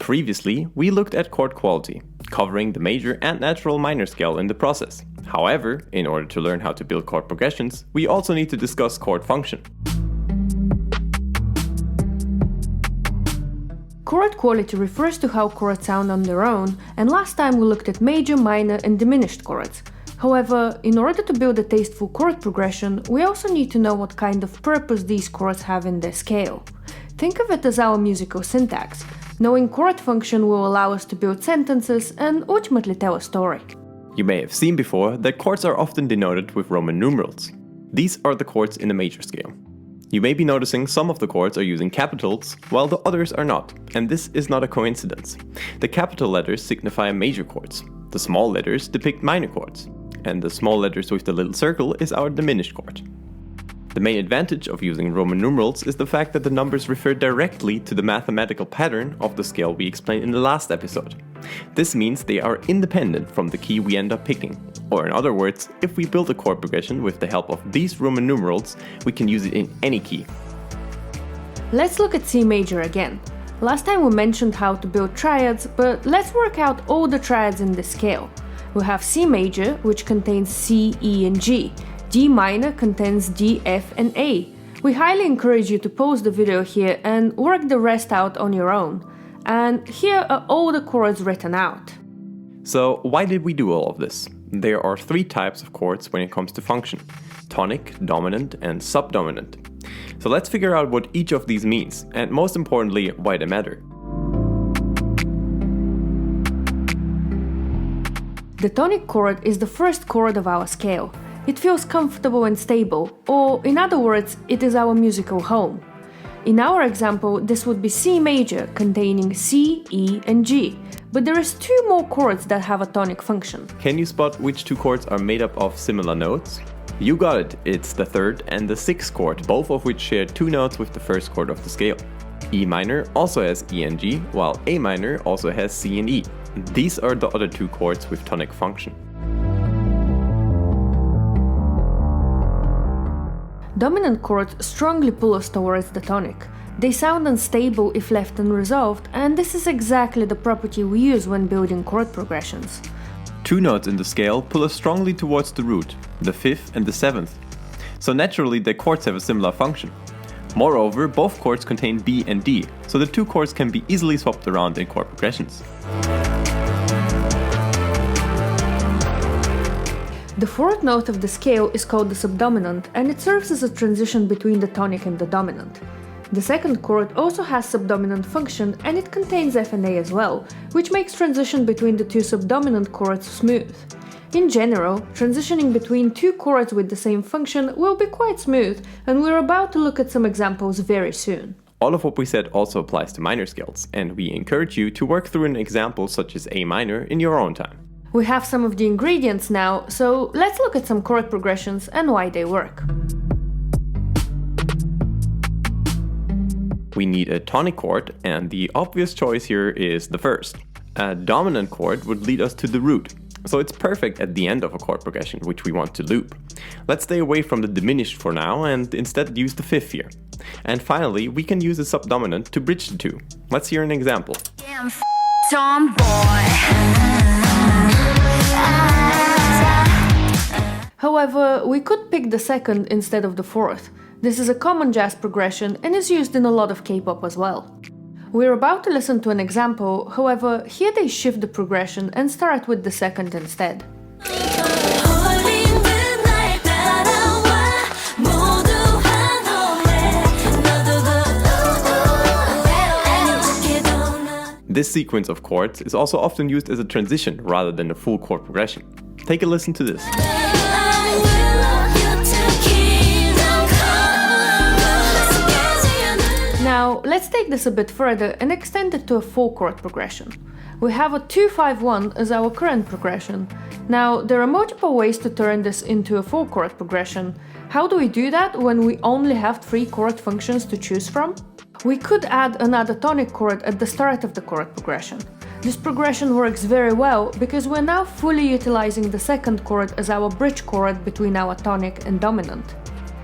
Previously, we looked at chord quality, covering the major and natural minor scale in the process. However, in order to learn how to build chord progressions, we also need to discuss chord function. Chord quality refers to how chords sound on their own, and last time we looked at major, minor and diminished chords. However, in order to build a tasteful chord progression, we also need to know what kind of purpose these chords have in their scale. Think of it as our musical syntax. Knowing chord function will allow us to build sentences and ultimately tell a story. You may have seen before that chords are often denoted with Roman numerals. These are the chords in the major scale. You may be noticing some of the chords are using capitals, while the others are not, and this is not a coincidence. The capital letters signify major chords, the small letters depict minor chords, and the small letters with the little circle is our diminished chord. The main advantage of using Roman numerals is the fact that the numbers refer directly to the mathematical pattern of the scale we explained in the last episode. This means they are independent from the key we end up picking. Or in other words, if we build a chord progression with the help of these Roman numerals, we can use it in any key. Let's look at C major again. Last time we mentioned how to build triads, but let's work out all the triads in this scale. We have C major, which contains C, E and G. D minor contains D, F and A. We highly encourage you to pause the video here and work the rest out on your own. And here are all the chords written out. So why did we do all of this? There are three types of chords when it comes to function: tonic, dominant and subdominant. So let's figure out what each of these means, and most importantly, why they matter. The tonic chord is the first chord of our scale. It feels comfortable and stable, or in other words, it is our musical home. In our example, this would be C major, containing C, E and G, but there is two more chords that have a tonic function. Can you spot which two chords are made up of similar notes? You got it, it's the third and the sixth chord, both of which share two notes with the first chord of the scale. E minor also has E and G, while A minor also has C and E. These are the other two chords with tonic function. Dominant chords strongly pull us towards the tonic. They sound unstable if left unresolved, and this is exactly the property we use when building chord progressions. Two notes in the scale pull us strongly towards the root, the fifth and the seventh. So naturally the chords have a similar function. Moreover, both chords contain B and D, so the two chords can be easily swapped around in chord progressions. The fourth note of the scale is called the subdominant, and it serves as a transition between the tonic and the dominant. The second chord also has subdominant function, and it contains F and A as well, which makes transition between the two subdominant chords smooth. In general, transitioning between two chords with the same function will be quite smooth, and we're about to look at some examples very soon. All of what we said also applies to minor scales, and we encourage you to work through an example such as A minor in your own time. We have some of the ingredients now, so let's look at some chord progressions and why they work. We need a tonic chord, and the obvious choice here is the first. A dominant chord would lead us to the root, so it's perfect at the end of a chord progression, which we want to loop. Let's stay away from the diminished for now and instead use the fifth here. And finally, we can use a subdominant to bridge the two. Let's hear an example. However, we could pick the second instead of the fourth. This is a common jazz progression and is used in a lot of K-pop as well. We're about to listen to an example, however, here they shift the progression and start with the second instead. This sequence of chords is also often used as a transition rather than a full chord progression. Take a listen to this. Now, let's take this a bit further and extend it to a full chord progression. We have a 2-5-1 as our current progression. Now, there are multiple ways to turn this into a full chord progression. How do we do that when we only have 3 chord functions to choose from? We could add another tonic chord at the start of the chord progression. This progression works very well because we're now fully utilizing the second chord as our bridge chord between our tonic and dominant.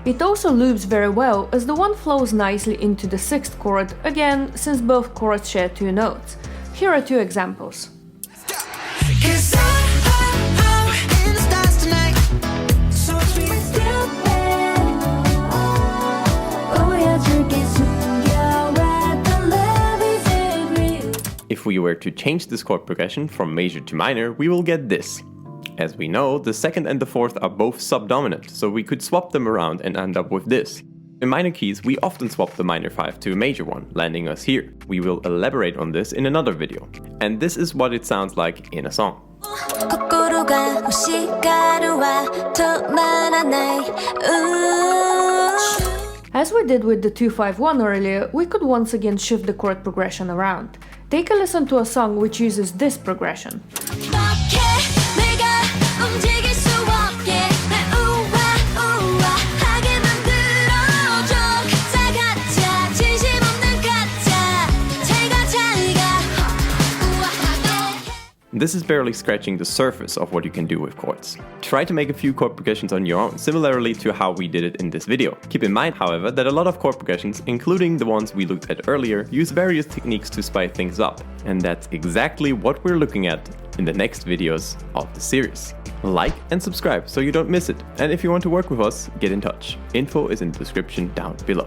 It also loops very well as the one flows nicely into the 6th chord, again since both chords share 2 notes. Here are 2 examples. If we were to change this chord progression from major to minor, we will get this. As we know, the 2nd and the 4th are both subdominant, so we could swap them around and end up with this. In minor keys, we often swap the minor 5 to a major one, landing us here. We will elaborate on this in another video. And this is what it sounds like in a song. As we did with the 2-5-1 earlier, we could once again shift the chord progression around. Take a listen to a song which uses this progression. This is barely scratching the surface of what you can do with chords. Try to make a few chord progressions on your own, similarly to how we did it in this video. Keep in mind, however, that a lot of chord progressions, including the ones we looked at earlier, use various techniques to spice things up. And that's exactly what we're looking at in the next videos of the series. Like and subscribe so you don't miss it. And if you want to work with us, get in touch. Info is in the description down below.